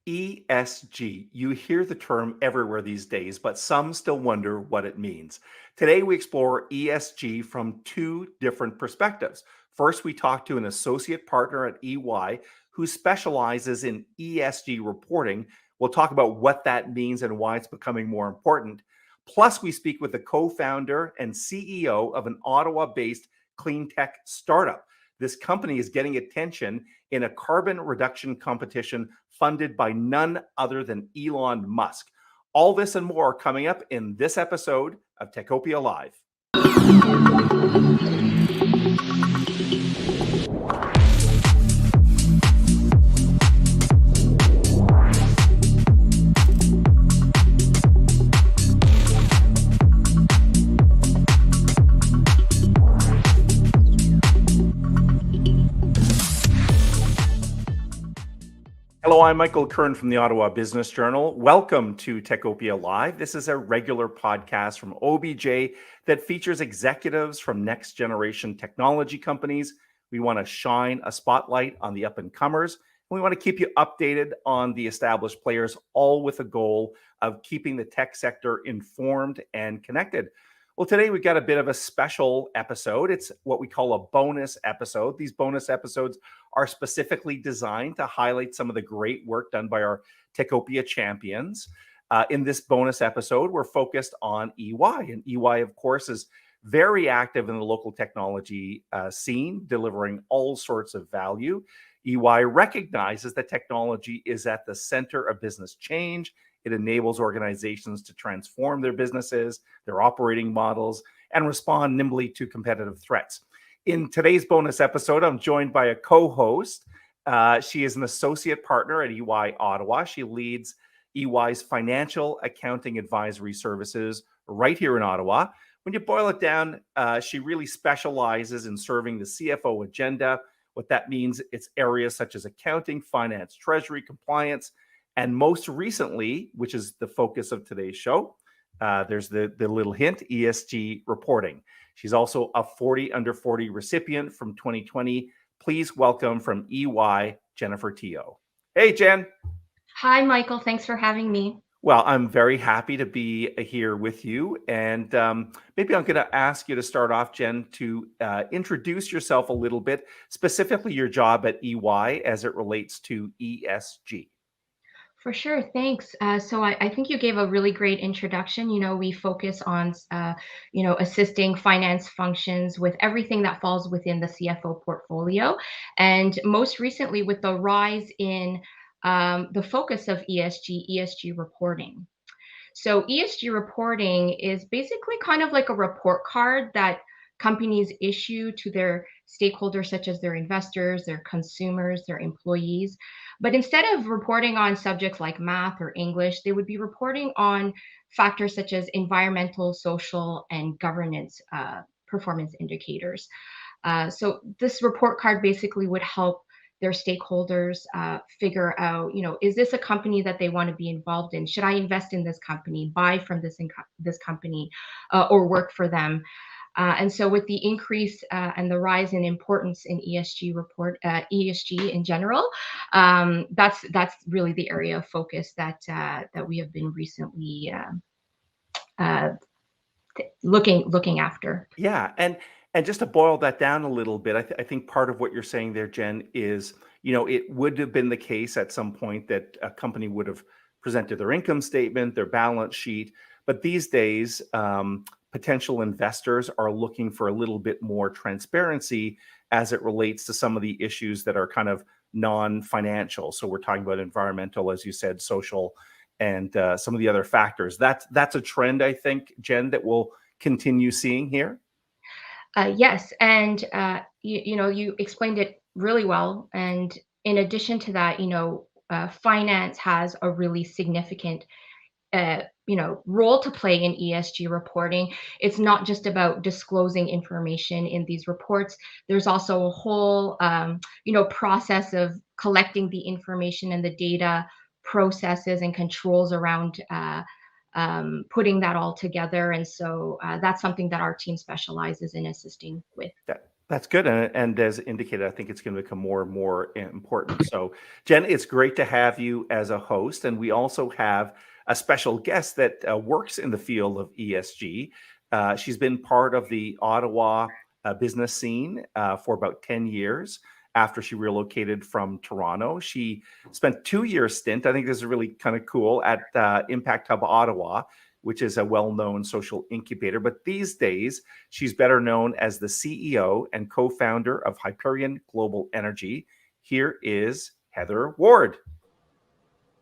ESG. You hear the term everywhere these days, but some still wonder what it means. Today, we explore ESG from two different perspectives. First, we talk to an associate partner at EY who specializes in ESG reporting. We'll talk about what that means and why it's becoming more important. Plus, we speak with the co founder and CEO of an Ottawa based cleantech startup. This company is getting attention in a carbon reduction competition funded by none other than Elon Musk. All this and more coming up in this episode of Techopia Live. Hello, I'm Michael Curran from the Ottawa Business Journal. Welcome to Techopia Live. This is a regular podcast from OBJ that features executives from next generation technology companies. We want to shine a spotlight on the up and comers, and we want to keep you updated on the established players, all with a goal of keeping the tech sector informed and connected. Well, today we've got a bit of a special episode. It's what we call a bonus episode. These bonus episodes are specifically designed to highlight some of the great work done by our Techopia champions. In this bonus episode, we're focused on EY. And EY, of course, is very active in the local technology scene, delivering all sorts of value. EY recognizes that technology is at the center of business change. It enables organizations to transform their businesses, their operating models, and respond nimbly to competitive threats. In today's bonus episode, I'm joined by a co-host. She is an associate partner at EY Ottawa. She leads EY's financial accounting advisory services right here in Ottawa. When you boil it down, she really specializes in serving the CFO agenda. What that means, it's areas such as accounting, finance, treasury, compliance, and most recently, which is the focus of today's show, there's the little hint, ESG reporting. She's also a 40 Under 40 recipient from 2020. Please welcome from EY, Jennifer Teoh. Hey, Jen. Hi, Michael. Thanks for having me. Well, I'm very happy to be here with you. And maybe I'm going to ask you to start off, Jen, to introduce yourself a little bit, specifically your job at EY as it relates to ESG. For sure. Thanks. So I think you gave a really great introduction. We focus on, assisting finance functions with everything that falls within the CFO portfolio. And most recently, with the rise in the focus of ESG reporting. So ESG reporting is basically kind of like a report card that companies issue to their stakeholders, such as their investors, their consumers, their employees. But instead of reporting on subjects like math or English, they would be reporting on factors such as environmental, social, and governance performance indicators. So this report card basically would help their stakeholders figure out, is this a company that they want to be involved in? Should I invest in this company, buy from this company, or work for them? And so with the increase and the rise in importance in ESG in general, that's really the area of focus that we have been recently looking after. Yeah, and just to boil that down a little bit, I think part of what you're saying there, Jen, is it would have been the case at some point that a company would have presented their income statement, their balance sheet, but these days, potential investors are looking for a little bit more transparency as it relates to some of the issues that are kind of non-financial. So we're talking about environmental, as you said, social, and some of the other factors. That's a trend, I think, Jen, that we'll continue seeing here. Yes, and you explained it really well. And in addition to that, finance has a really significant role to play in ESG reporting. It's not just about disclosing information in these reports. There's also a whole, process of collecting the information and the data, processes and controls around putting that all together. And so that's something that our team specializes in assisting with. That's good. And as indicated, I think it's going to become more and more important. So, Jen, it's great to have you as a host. And we also have a special guest that works in the field of ESG. She's been part of the Ottawa business scene for about 10 years after she relocated from Toronto. She spent 2 year stint, I think this is really kind of cool, at Impact Hub Ottawa, which is a well-known social incubator. But these days, she's better known as the CEO and co-founder of Hyperion Global Energy. Here is Heather Ward.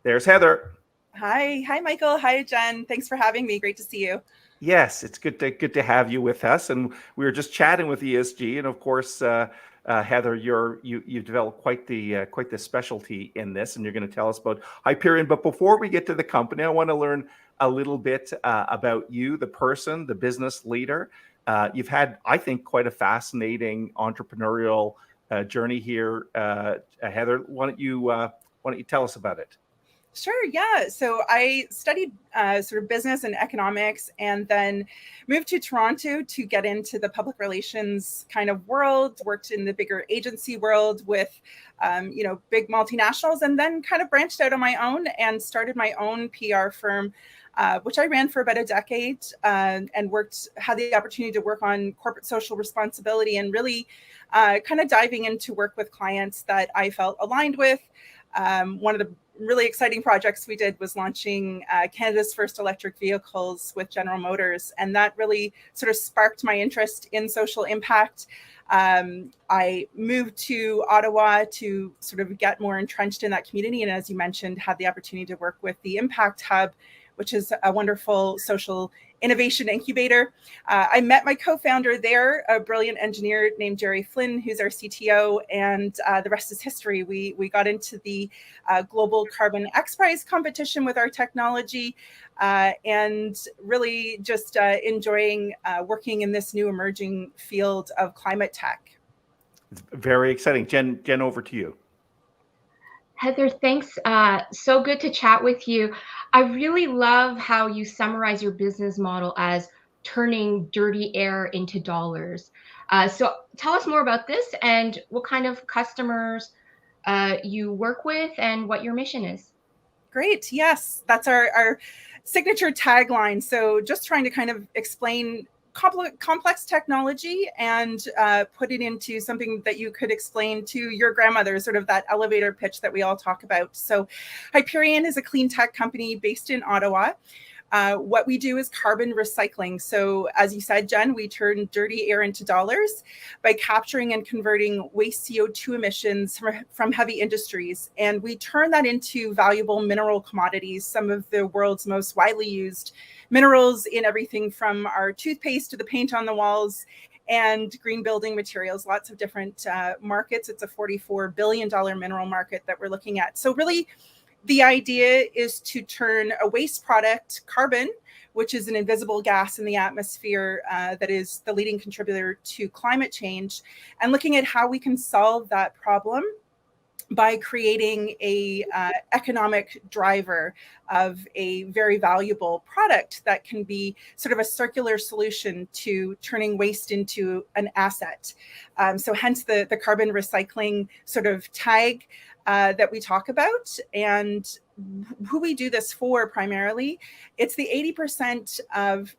There's Heather. Hi, Michael. Hi, Jen. Thanks for having me. Great to see you. Yes, it's good to have you with us. And we were just chatting with ESG, and of course, Heather, you've developed quite the specialty in this, and you're going to tell us about Hyperion. But before we get to the company, I want to learn a little bit about you, the person, the business leader. You've had, I think, quite a fascinating entrepreneurial journey here, Heather. Why don't you tell us about it? Sure, yeah. So I studied sort of business and economics, and then moved to Toronto to get into the public relations kind of world, worked in the bigger agency world with, big multinationals, and then kind of branched out on my own and started my own PR firm, which I ran for about a decade, and had the opportunity to work on corporate social responsibility and really kind of diving into work with clients that I felt aligned with. One of the really exciting projects we did was launching Canada's first electric vehicles with General Motors. And that really sort of sparked my interest in social impact. I moved to Ottawa to sort of get more entrenched in that community. And as you mentioned, had the opportunity to work with the Impact Hub, which is a wonderful social innovation incubator. I met my co-founder there, a brilliant engineer named Jerry Flynn, who's our CTO, and the rest is history. We got into the Global Carbon X Prize competition with our technology, and really just enjoying working in this new emerging field of climate tech. It's very exciting. Jen, over to you. Heather, thanks. So good to chat with you. I really love how you summarize your business model as turning dirty air into dollars. So tell us more about this and what kind of customers you work with and what your mission is. Great. Yes, that's our signature tagline. So just trying to kind of explain complex technology and put it into something that you could explain to your grandmother, sort of that elevator pitch that we all talk about. So Hyperion is a clean tech company based in Ottawa. What we do is carbon recycling. So as you said, Jen, we turn dirty air into dollars by capturing and converting waste CO2 emissions from heavy industries. And we turn that into valuable mineral commodities, some of the world's most widely used minerals in everything from our toothpaste to the paint on the walls and green building materials, lots of different markets. It's a $44 billion mineral market that we're looking at. So really, the idea is to turn a waste product, carbon, which is an invisible gas in the atmosphere that is the leading contributor to climate change, and looking at how we can solve that problem by creating a economic driver of a very valuable product that can be sort of a circular solution to turning waste into an asset. So hence the carbon recycling sort of tag that we talk about. And who we do this for primarily, it's the 80% of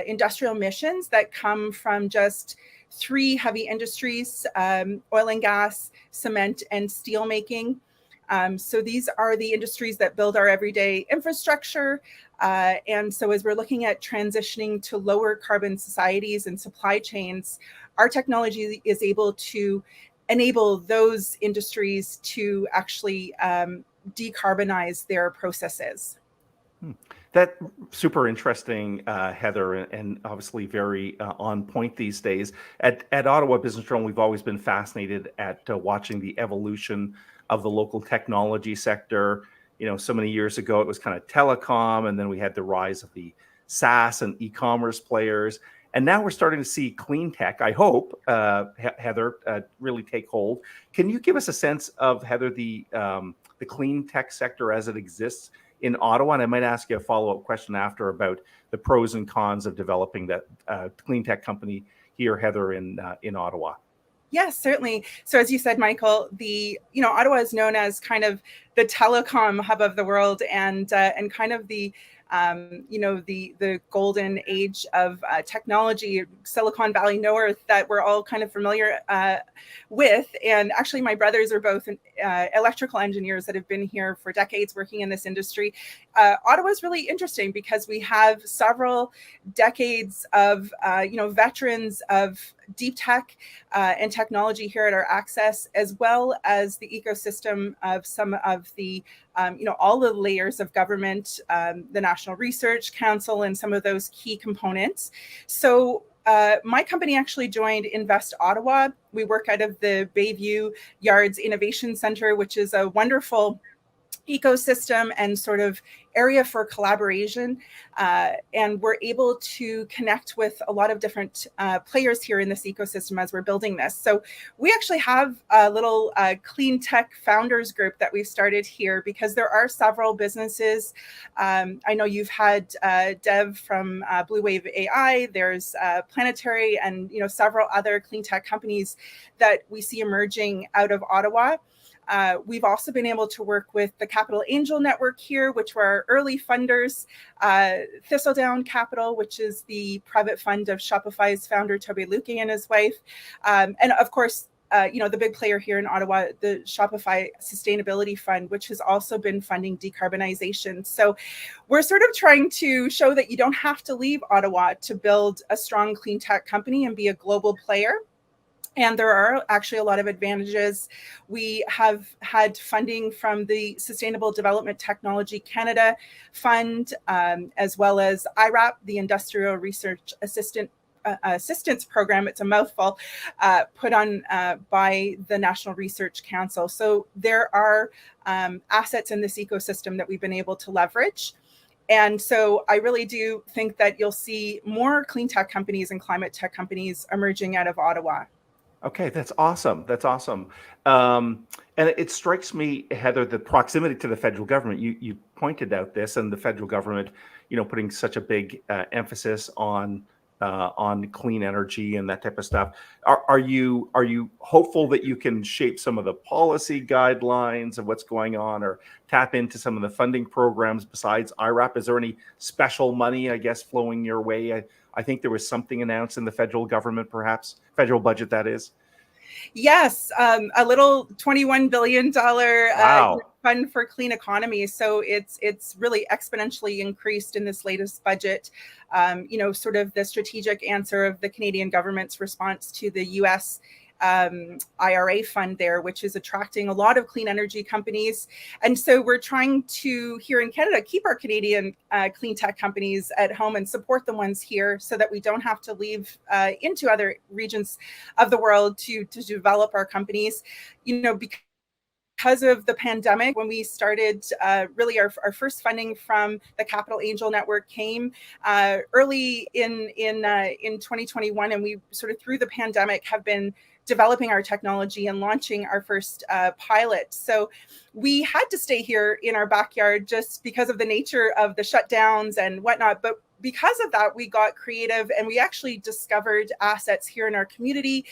industrial emissions that come from just three heavy industries, oil and gas, cement, and steel making. So these are the industries that build our everyday infrastructure. And so as we're looking at transitioning to lower carbon societies and supply chains, our technology is able to enable those industries to actually decarbonize their processes. That's super interesting, Heather, and obviously very on point these days. At Ottawa Business Journal, we've always been fascinated at watching the evolution of the local technology sector. You know, so many years ago, it was kind of telecom, and then we had the rise of the SaaS and e-commerce players. And now we're starting to see clean tech, I hope, Heather, really take hold. Can you give us a sense of, Heather, the clean tech sector as it exists in Ottawa? And I might ask you a follow-up question after about the pros and cons of developing that clean tech company here, Heather, in Ottawa. Yes, certainly. So as you said, Michael, Ottawa is known as kind of the telecom hub of the world, and kind of the golden age of technology, Silicon Valley North, that we're all kind of familiar with. And actually, my brothers are both electrical engineers that have been here for decades working in this industry. Ottawa is really interesting because we have several decades of veterans of deep tech and technology here at our access, as well as the ecosystem of some of the all the layers of government, the National Research Council, and some of those key components. So my company actually joined Invest Ottawa. We work out of the Bayview Yards Innovation Center, which is a wonderful ecosystem and sort of area for collaboration, and we're able to connect with a lot of different players here in this ecosystem as we're building this. So we actually have a little clean tech founders group that we've started here, because there are several businesses. I know you've had Dev from Blue Wave AI. There's Planetary, and several other clean tech companies that we see emerging out of Ottawa. We've also been able to work with the Capital Angel Network here, which were our early funders, Thistledown Capital, which is the private fund of Shopify's founder, Toby Lukey, and his wife. And of course, the big player here in Ottawa, the Shopify Sustainability Fund, which has also been funding decarbonization. So we're sort of trying to show that you don't have to leave Ottawa to build a strong clean tech company and be a global player. And there are actually a lot of advantages. We have had funding from the Sustainable Development Technology Canada Fund, as well as IRAP, the Industrial Research Assistance Program. It's a mouthful, put on by the National Research Council. So there are assets in this ecosystem that we've been able to leverage. And so I really do think that you'll see more clean tech companies and climate tech companies emerging out of Ottawa. Okay, that's awesome. That's awesome. And it strikes me, Heather, the proximity to the federal government. You pointed out this, and the federal government, putting such a big emphasis on clean energy and that type of stuff. Are you hopeful that you can shape some of the policy guidelines of what's going on, or tap into some of the funding programs besides IRAP? Is there any special money, I guess, flowing your way? I think there was something announced in the federal government, perhaps federal budget, that is. Yes, a little $21 billion Wow. fund for clean economy. So it's really exponentially increased in this latest budget. Sort of the strategic answer of the Canadian government's response to the US IRA fund there, which is attracting a lot of clean energy companies. And so we're trying to, here in Canada, keep our Canadian clean tech companies at home and support the ones here, so that we don't have to leave into other regions of the world to develop our companies. Because of the pandemic, when we started, really our first funding from the Capital Angel Network came early in 2021, and we sort of through the pandemic have been developing our technology and launching our first pilot. So we had to stay here in our backyard just because of the nature of the shutdowns and whatnot. But because of that, we got creative, and we actually discovered assets here in our community,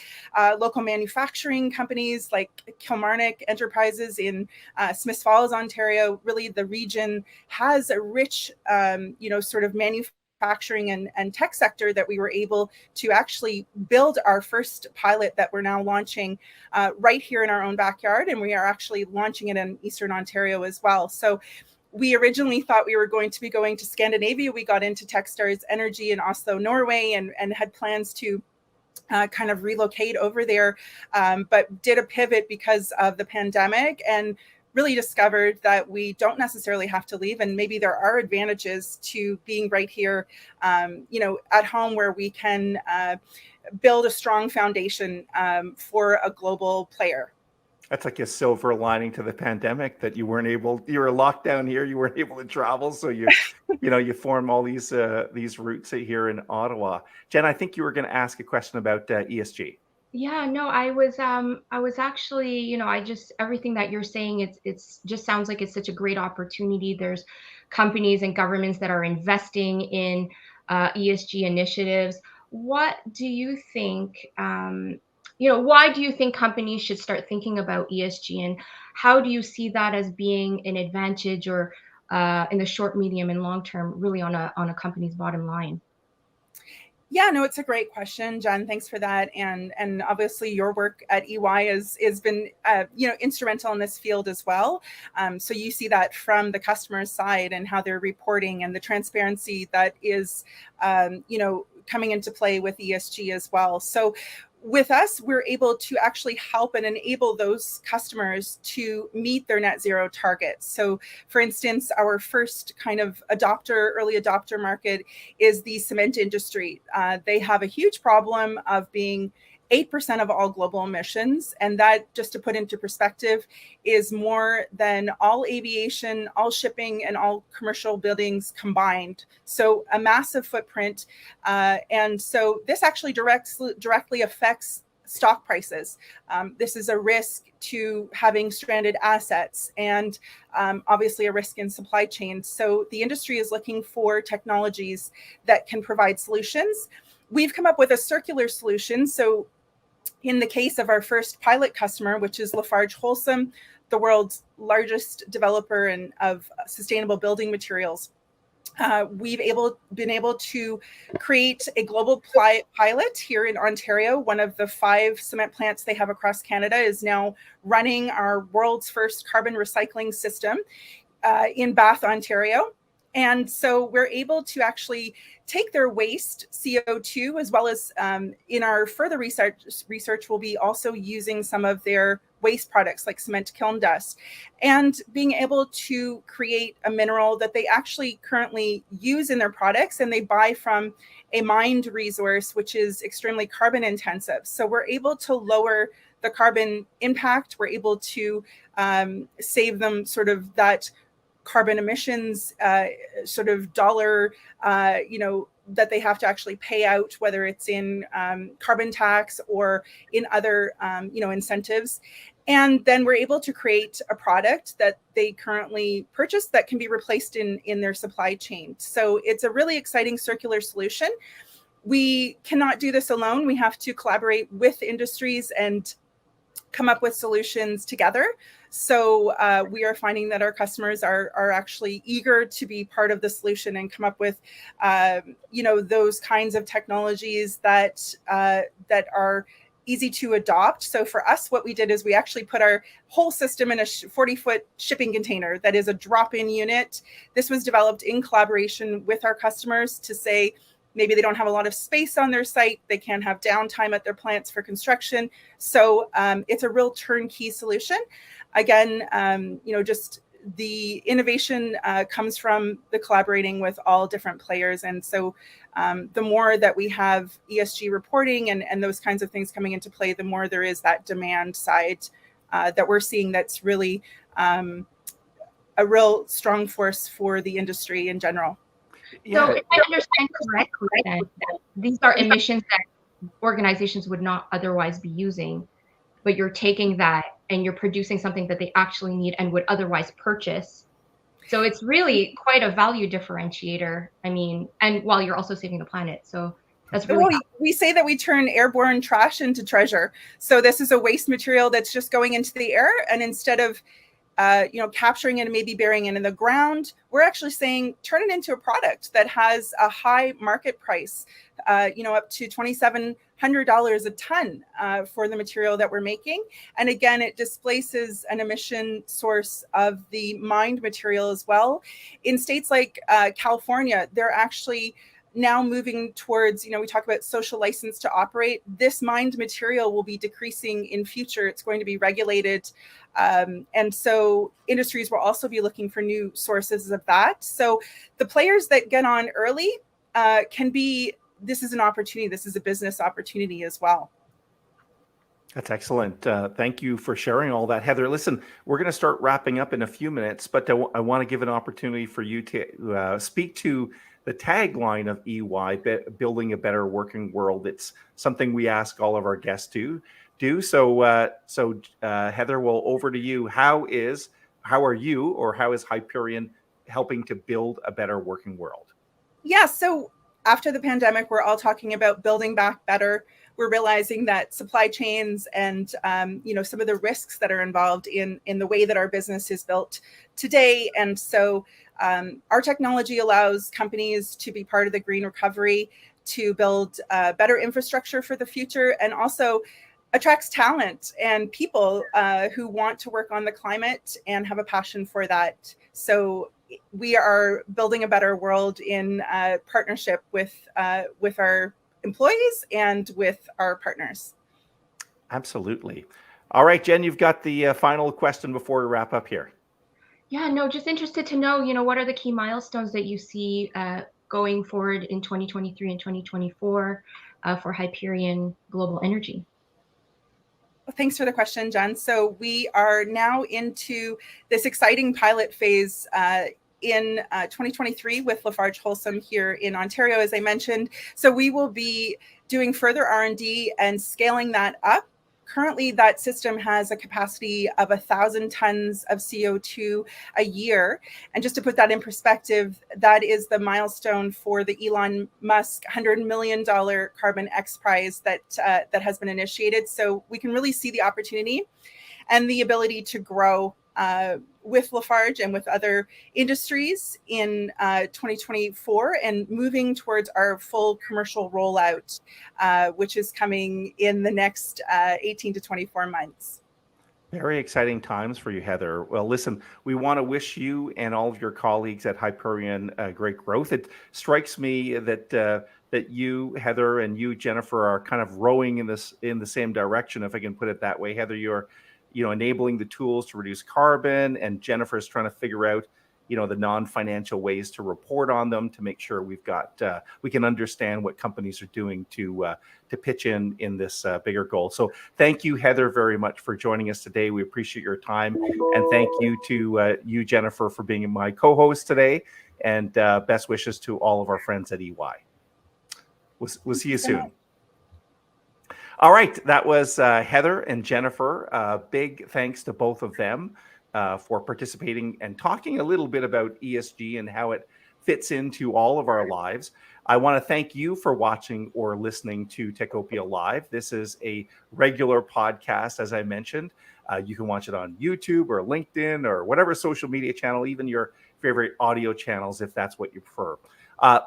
local manufacturing companies like Kilmarnock Enterprises in Smiths Falls, Ontario. Really, the region has a rich, sort of manufacturing and tech sector that we were able to actually build our first pilot that we're now launching right here in our own backyard. And we are actually launching it in Eastern Ontario as well. So we originally thought we were going to be going to Scandinavia. We got into Techstars Energy in Oslo, Norway, and had plans to kind of relocate over there, but did a pivot because of the pandemic, and really discovered that we don't necessarily have to leave, and maybe there are advantages to being right here, at home, where we can build a strong foundation for a global player. That's like a silver lining to the pandemic, that you were locked down here, you weren't able to travel. So you form all these routes here in Ottawa. Jen, I think you were going to ask a question about ESG. Yeah, no, I was actually, everything that you're saying, it's just sounds like it's such a great opportunity. There's companies and governments that are investing in ESG initiatives. What do you think, why do you think companies should start thinking about ESG, and how do you see that as being an advantage, or in the short, medium, and long term, really on a company's bottom line? Yeah, no, it's a great question, Jen. Thanks for that. And obviously your work at EY has been instrumental in this field as well. So you see that from the customer side and how they're reporting and the transparency that is coming into play with ESG as well. So with us, we're able to actually help and enable those customers to meet their net zero targets. So for instance, our first kind of early adopter market is the cement industry. They have a huge problem of being 8% of all global emissions. And that, just to put into perspective, is more than all aviation, all shipping, and all commercial buildings combined. So a massive footprint. And so this actually directly affects stock prices. This is a risk to having stranded assets, and obviously a risk in supply chains. So the industry is looking for technologies that can provide solutions. We've come up with a circular solution. So in the case of our first pilot customer, which is Lafarge Holcim, the world's largest developer of sustainable building materials, we've been able to create a global pilot here in Ontario. One of the 5 cement plants they have across Canada is now running our world's first carbon recycling system in Bath, Ontario. And so we're able to actually take their waste CO2, as well as in our further research, we'll be also using some of their waste products like cement kiln dust, and being able to create a mineral that they actually currently use in their products, and they buy from a mined resource, which is extremely carbon intensive. So we're able to lower the carbon impact. We're able to save them sort of that carbon emissions sort of dollar, that they have to actually pay out, whether it's in carbon tax or in other, incentives. And then we're able to create a product that they currently purchase that can be replaced in their supply chain. So it's a really exciting circular solution. We cannot do this alone. We have to collaborate with industries and come up with solutions together. So we are finding that our customers are actually eager to be part of the solution and come up with, those kinds of technologies that are easy to adopt. So for us, what we did is we actually put our whole system in a 40-foot shipping container that is a drop-in unit. This was developed in collaboration with our customers to say, maybe they don't have a lot of space on their site. They can't have downtime at their plants for construction. So it's a real turnkey solution. Again, just the innovation comes from the collaborating with all different players. And so the more that we have ESG reporting and those kinds of things coming into play, the more there is that demand side that we're seeing that's really a real strong force for the industry in general. So if I understand correctly, then these are emissions that organizations would not otherwise be using, but you're taking that and you're producing something that they actually need and would otherwise purchase. So it's really quite a value differentiator. I mean, and while you're also saving the planet. So that's really we say that we turn airborne trash into treasure. So this is a waste material that's just going into the air, and instead of capturing it and maybe burying it in the ground, we're actually saying turn it into a product that has a high market price, up to $2,700 a ton for the material that we're making. And again, it displaces an emission source of the mined material as well. In states like California, they're actually now moving towards, we talk about social license to operate. This mined material will be decreasing in future. It's going to be regulated. And so industries will also be looking for new sources of that. So the players that get on early this is an opportunity. This is a business opportunity as well. That's excellent. Thank you for sharing all that, Heather. Listen, we're going to start wrapping up in a few minutes, but I want to give an opportunity for you to speak to the tagline of EY, building a better working world. It's something we ask all of our guests to do. So Heather, well, over to you. How are you, or how is Hyperion helping to build a better working world? Yeah, so after the pandemic, we're all talking about building back better. We're realizing that supply chains and some of the risks that are involved in the way that our business is built today. And so our technology allows companies to be part of the green recovery, to build better infrastructure for the future, and also attracts talent and people who want to work on the climate and have a passion for that. So we are building a better world in partnership with our employees and with our partners. Absolutely. All right, Jen, you've got the final question before we wrap up here. Yeah, no, just interested to know, what are the key milestones that you see going forward in 2023 and 2024 for Hyperion Global Energy? Well, thanks for the question, Jen. So we are now into this exciting pilot phase in 2023 with Lafarge Holcim here in Ontario, as I mentioned. So we will be doing further R&D and scaling that up. Currently, that system has a capacity of 1,000 tons of CO2 a year. And just to put that in perspective, that is the milestone for the Elon Musk $100 million Carbon X Prize that has been initiated. So we can really see the opportunity and the ability to grow with Lafarge and with other industries in 2024 and moving towards our full commercial rollout, which is coming in the next 18 to 24 months. Very exciting times for you, Heather. Well, listen, we want to wish you and all of your colleagues at Hyperion great growth. It strikes me that that you, Heather, and you, Jennifer, are kind of rowing in the same direction, if I can put it that way. Heather, you're enabling the tools to reduce carbon, and Jennifer is trying to figure out the non-financial ways to report on them to make sure we can understand what companies are doing to pitch in this bigger goal. So thank you, Heather, very much for joining us today. We appreciate your time, and thank you to you, Jennifer, for being my co-host today, and best wishes to all of our friends at EY. We'll see you soon. All right, that was Heather and Jennifer. Big thanks to both of them for participating and talking a little bit about ESG and how it fits into all of our lives. I want to thank you for watching or listening to Techopia Live. This is a regular podcast, as I mentioned. You can watch it on YouTube or LinkedIn or whatever social media channel, even your favorite audio channels, if that's what you prefer.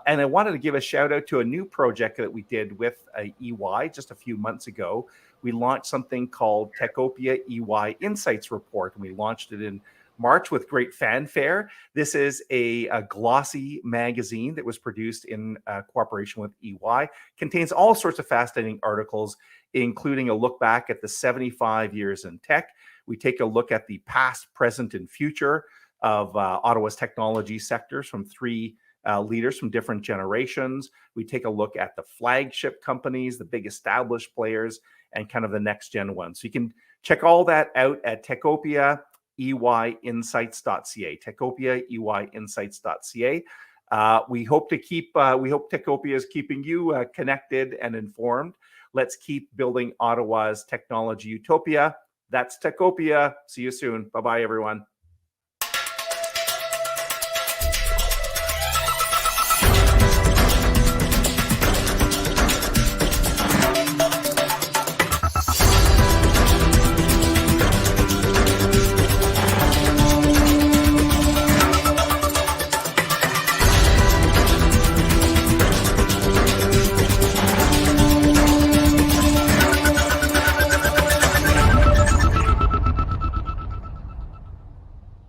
And I wanted to give a shout out to a new project that we did with EY just a few months ago. We launched something called Techopia EY Insights Report, and we launched it in March with great fanfare. This is a glossy magazine that was produced in cooperation with EY. Contains all sorts of fascinating articles, including a look back at the 75 years in tech. We take a look at the past, present, and future of Ottawa's technology sectors from three leaders from different generations. We take a look at the flagship companies, the big established players, and kind of the next gen ones. So you can check all that out at Techopia EYinsights.ca. Techopia EYinsights.ca. We hope Techopia is keeping you connected and informed. Let's keep building Ottawa's technology utopia. That's Techopia. See you soon. Bye-bye, everyone.